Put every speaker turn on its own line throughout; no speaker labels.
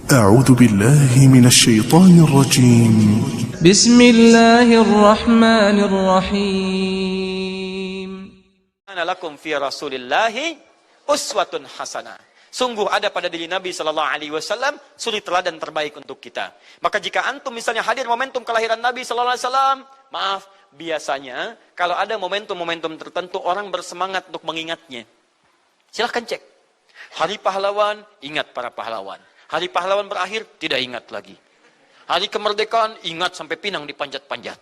أعوذ بالله من الشيطان الرجيم.
بسم الله الرحمن الرحيم.
Ana lakum fi Rasulillahi uswatun hasanah. Sungguh ada pada diri Nabi sallallahu alaihi wasallam suri teladan terbaik untuk kita. Maka jika antum misalnya hadir momentum kelahiran Nabi sallallahu alaihi wasallam, maaf, biasanya kalau ada momentum-momentum tertentu orang bersemangat untuk mengingatnya. Silahkan cek. Hari pahlawan, ingat para pahlawan. Hari pahlawan berakhir, tidak ingat lagi. Hari kemerdekaan, ingat sampai pinang dipanjat-panjat.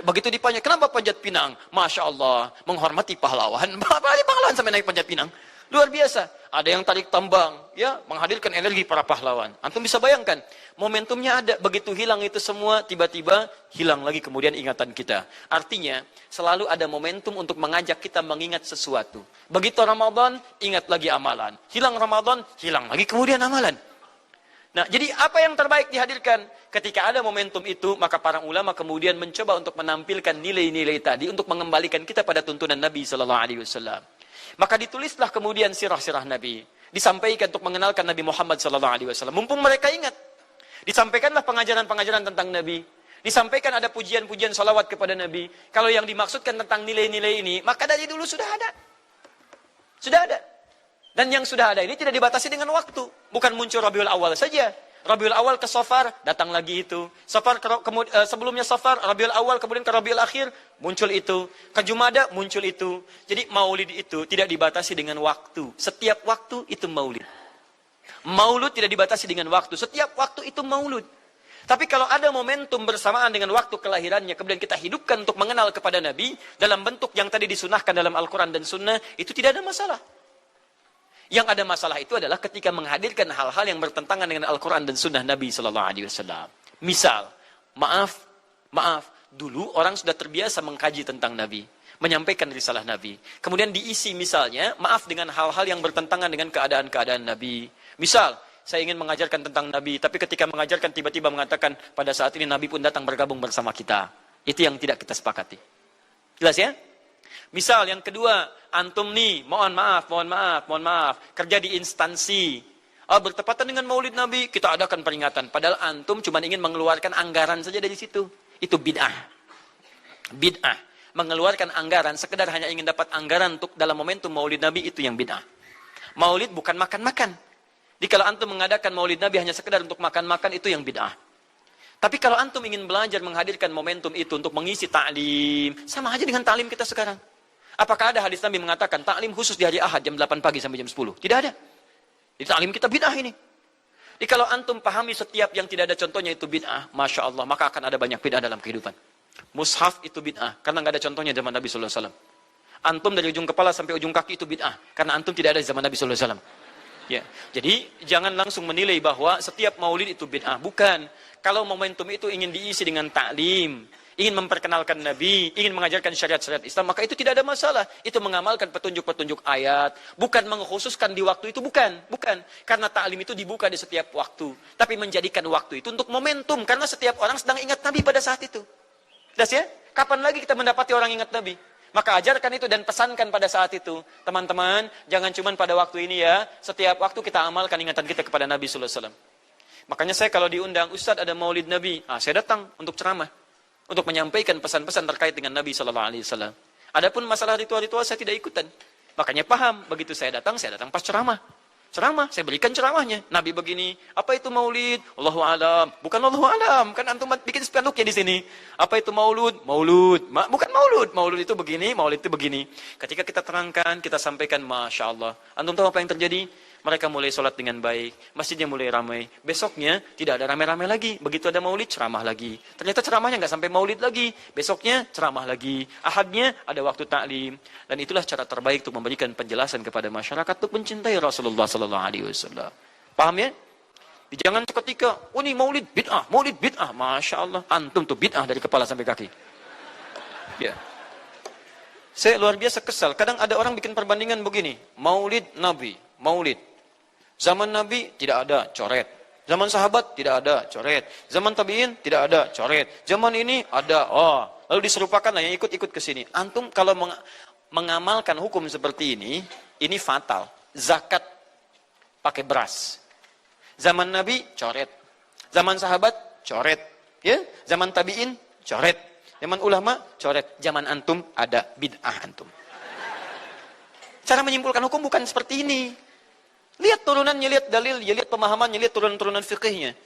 Begitu dipanjat, kenapa panjat pinang? Masya Allah, menghormati pahlawan. Hari pahlawan sampai naik panjat pinang. Luar biasa. Ada yang tarik tambang, ya, menghadirkan energi para pahlawan. Antum bisa bayangkan, momentumnya ada. Begitu hilang itu semua, tiba-tiba hilang lagi kemudian ingatan kita. Artinya, selalu ada momentum untuk mengajak kita mengingat sesuatu. Begitu Ramadan, ingat lagi amalan. Hilang Ramadan, hilang lagi kemudian amalan. Nah, jadi apa yang terbaik dihadirkan? Ketika ada momentum itu, maka para ulama kemudian mencoba untuk menampilkan nilai-nilai tadi untuk mengembalikan kita pada tuntunan Nabi sallallahu alaihi wasallam. Maka ditulislah kemudian sirah-sirah Nabi, disampaikan untuk mengenalkan Nabi Muhammad sallallahu alaihi wasallam. Mumpung mereka ingat, disampaikanlah pengajaran-pengajaran tentang Nabi. Disampaikan ada pujian-pujian salawat kepada Nabi. Kalau yang dimaksudkan tentang nilai-nilai ini, maka dari dulu sudah ada. Sudah ada. Dan yang sudah ada ini tidak dibatasi dengan waktu. Bukan muncul Rabiul Awal saja. Rabiul Awal ke Safar, datang lagi itu. Safar sebelumnya Safar, Rabiul Awal, kemudian ke Rabiul Akhir, muncul itu. Ke Jumada, muncul itu. Jadi maulid itu tidak dibatasi dengan waktu. Setiap waktu itu maulid. Maulud tidak dibatasi dengan waktu. Setiap waktu itu maulud. Tapi kalau ada momentum bersamaan dengan waktu kelahirannya, kemudian kita hidupkan untuk mengenal kepada Nabi, dalam bentuk yang tadi disunahkan dalam Al-Quran dan Sunnah, itu tidak ada masalah. Yang ada masalah itu adalah ketika menghadirkan hal-hal yang bertentangan dengan Al-Quran dan Sunnah Nabi Sallallahu Alaihi Wasallam. Misal, maaf, dulu orang sudah terbiasa mengkaji tentang Nabi, menyampaikan risalah Nabi. Kemudian diisi misalnya, maaf, dengan hal-hal yang bertentangan dengan keadaan-keadaan Nabi. Misal, saya ingin mengajarkan tentang Nabi, tapi ketika mengajarkan tiba-tiba mengatakan, pada saat ini Nabi pun datang bergabung bersama kita. Itu yang tidak kita sepakati. Jelas ya? Misal yang kedua, antum nih, mohon maaf, kerja di instansi. Bertepatan dengan Maulid Nabi, kita adakan peringatan. Padahal antum cuma ingin mengeluarkan anggaran saja dari situ. Itu bid'ah. Bid'ah. Mengeluarkan anggaran, sekedar hanya ingin dapat anggaran untuk dalam momentum Maulid Nabi, itu yang bid'ah. Maulid bukan makan-makan. Jadi kalau antum mengadakan Maulid Nabi hanya sekedar untuk makan-makan, itu yang bid'ah. Tapi kalau antum ingin belajar menghadirkan momentum itu untuk mengisi ta'lim, sama aja dengan ta'lim kita sekarang. Apakah ada hadis Nabi mengatakan ta'lim khusus di hari Ahad jam 8 pagi sampai jam 10? Tidak ada. Di ta'lim kita bid'ah ini. Jadi kalau antum pahami setiap yang tidak ada contohnya itu bid'ah, Masya Allah, maka akan ada banyak bid'ah dalam kehidupan. Mushaf itu bid'ah, karena nggak ada contohnya zaman Nabi Sallallahu Alaihi Wasallam. Antum dari ujung kepala sampai ujung kaki itu bid'ah, karena antum tidak ada di zaman Nabi Sallallahu Alaihi Wasallam. Ya, jadi jangan langsung menilai bahwa setiap maulid itu bid'ah. Bukan. Kalau momentum itu ingin diisi dengan ta'lim, ingin memperkenalkan Nabi, ingin mengajarkan syariat-syariat Islam, maka itu tidak ada masalah. Itu mengamalkan petunjuk-petunjuk ayat, bukan mengkhususkan di waktu itu, bukan. Karena ta'lim itu dibuka di setiap waktu, tapi menjadikan waktu itu untuk momentum, karena setiap orang sedang ingat Nabi pada saat itu. Jelas ya? Kapan lagi kita mendapati orang ingat Nabi? Maka ajarkan itu dan pesankan pada saat itu. Teman-teman, jangan cuma pada waktu ini ya, setiap waktu kita amalkan ingatan kita kepada Nabi Sallallahu Alaihi Wasallam. Makanya saya kalau diundang, Ustaz ada maulid Nabi, saya datang untuk ceramah, untuk menyampaikan pesan-pesan terkait dengan Nabi Sallallahu Alaihi Wasallam. Adapun masalah ritual-ritual saya tidak ikutan. Makanya paham, begitu saya datang pas ceramah. Ceramah, saya berikan ceramahnya. Nabi begini, apa itu maulid? Allahu alam. Bukan Allahu alam, kan antum bikin spanduknya di sini. Apa itu maulud? Maulud. Bukan maulud. Maulud itu begini, maulid itu begini. Ketika kita terangkan, kita sampaikan, Masya Allah. Antum tahu apa yang terjadi? Mereka mulai sholat dengan baik, masjidnya mulai ramai. Besoknya tidak ada ramai-ramai lagi. Begitu ada maulid, ceramah lagi. Ternyata ceramahnya nggak sampai maulid lagi. Besoknya ceramah lagi. Ahadnya ada waktu ta'lim. Dan itulah cara terbaik untuk memberikan penjelasan kepada masyarakat untuk mencintai Rasulullah Sallallahu Alaihi Wasallam. Paham ya? Jangan seketika, ini maulid bid'ah, Masya Allah. Antum tuh bid'ah dari kepala sampai kaki. Ya. Saya luar biasa kesal. Kadang ada orang bikin perbandingan begini. Maulid Nabi, maulid. Zaman Nabi tidak ada coret. Zaman sahabat tidak ada coret. Zaman tabi'in tidak ada coret. Zaman ini ada. Lalu diserupakan yang ikut-ikut ke sini. Antum kalau mengamalkan hukum seperti ini fatal. Zakat pakai beras. Zaman Nabi, coret. Zaman sahabat, coret. Ya, zaman tabi'in, coret. Zaman ulama, coret. Zaman antum, ada bid'ah antum. Cara menyimpulkan hukum bukan seperti ini. Lihat turunannya, lihat dalilnya, lihat pemahamannya, lihat turunan-turunan fikihnya.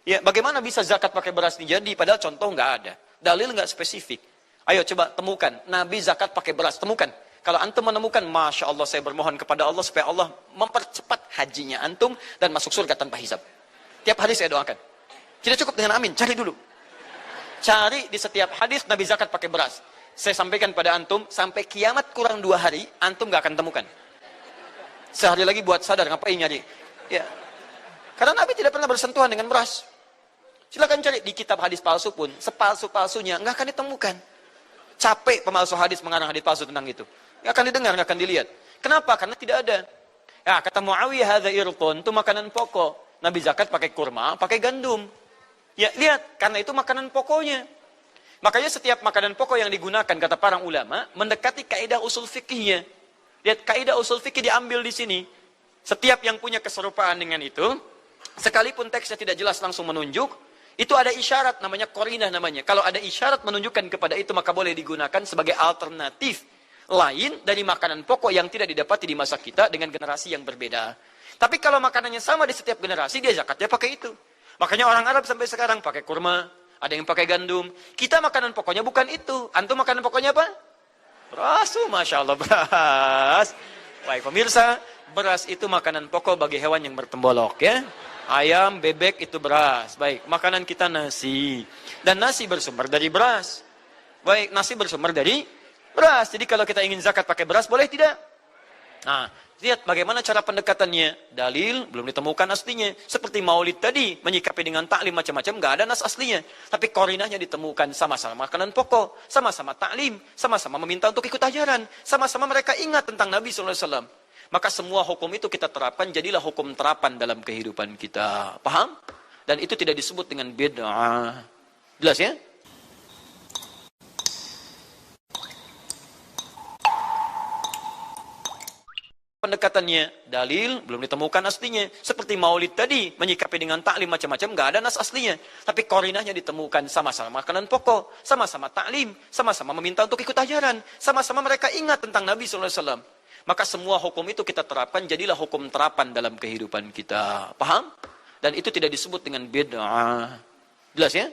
Ya, bagaimana bisa zakat pakai beras ini jadi? Padahal contoh nggak ada. Dalil nggak spesifik. Ayo coba temukan. Nabi zakat pakai beras. Temukan. Kalau antum menemukan, Masya Allah, saya bermohon kepada Allah supaya Allah mempercepat hajinya antum dan masuk surga tanpa hisab. Tiap hari saya doakan. Tidak cukup dengan amin, cari dulu. Cari di setiap hadis Nabi zakat pakai beras. Saya sampaikan pada antum, sampai kiamat kurang 2 hari, antum nggak akan temukan. Sehari lagi buat sadar, ngapain nyari? Ya. Karena Nabi tidak pernah bersentuhan dengan beras. Silakan cari di kitab hadis palsu pun, sepalsu-palsunya nggak akan ditemukan. Capek pemalsu hadis mengarang hadis palsu tentang itu. Nggak akan didengar, nggak akan dilihat. Kenapa? Karena tidak ada. Ya, kata Muawiyah, hadza irqun, itu makanan pokok. Nabi zakat pakai kurma, pakai gandum. Ya, lihat, karena itu makanan pokoknya. Makanya setiap makanan pokok yang digunakan, kata para ulama, mendekati kaidah usul fikihnya. Lihat, kaidah usul fikih diambil di sini. Setiap yang punya keserupaan dengan itu, sekalipun teksnya tidak jelas langsung menunjuk, itu ada isyarat, namanya qarinah namanya. Kalau ada isyarat menunjukkan kepada itu, maka boleh digunakan sebagai alternatif lain dari makanan pokok yang tidak didapati di masa kita dengan generasi yang berbeda. Tapi kalau makanannya sama di setiap generasi, dia zakatnya pakai itu. Makanya orang Arab sampai sekarang pakai kurma, ada yang pakai gandum. Kita makanan pokoknya bukan itu. Antum makanan pokoknya apa? Beras, Masya Allah, beras. Baik pemirsa, beras itu makanan pokok bagi hewan yang bertembolok, ya. Ayam, bebek itu beras. Baik, makanan kita nasi. Dan nasi bersumber dari beras. Baik, nasi bersumber dari beras. Jadi kalau kita ingin zakat pakai beras, boleh tidak? Nah, lihat bagaimana cara pendekatannya. Dalil belum ditemukan aslinya. Seperti maulid tadi, menyikapi dengan taklim macam-macam, nggak ada nas aslinya. Tapi korinahnya ditemukan, sama-sama makanan pokok, sama-sama taklim, sama-sama meminta untuk ikut ajaran, sama-sama mereka ingat tentang Nabi SAW. Maka semua hukum itu kita terapkan, jadilah hukum terapan dalam kehidupan kita. Paham? Dan itu tidak disebut dengan bid'ah. Jelas ya? Pendekatannya, dalil belum ditemukan aslinya. Seperti maulid tadi, menyikapi dengan taklim macam-macam, nggak ada nas aslinya. Tapi korinahnya ditemukan, sama-sama makanan pokok, sama-sama taklim, sama-sama meminta untuk ikut ajaran, sama-sama mereka ingat tentang Nabi SAW. Maka semua hukum itu kita terapkan, jadilah hukum terapan dalam kehidupan kita. Paham? Dan itu tidak disebut dengan bid'ah. Jelas ya?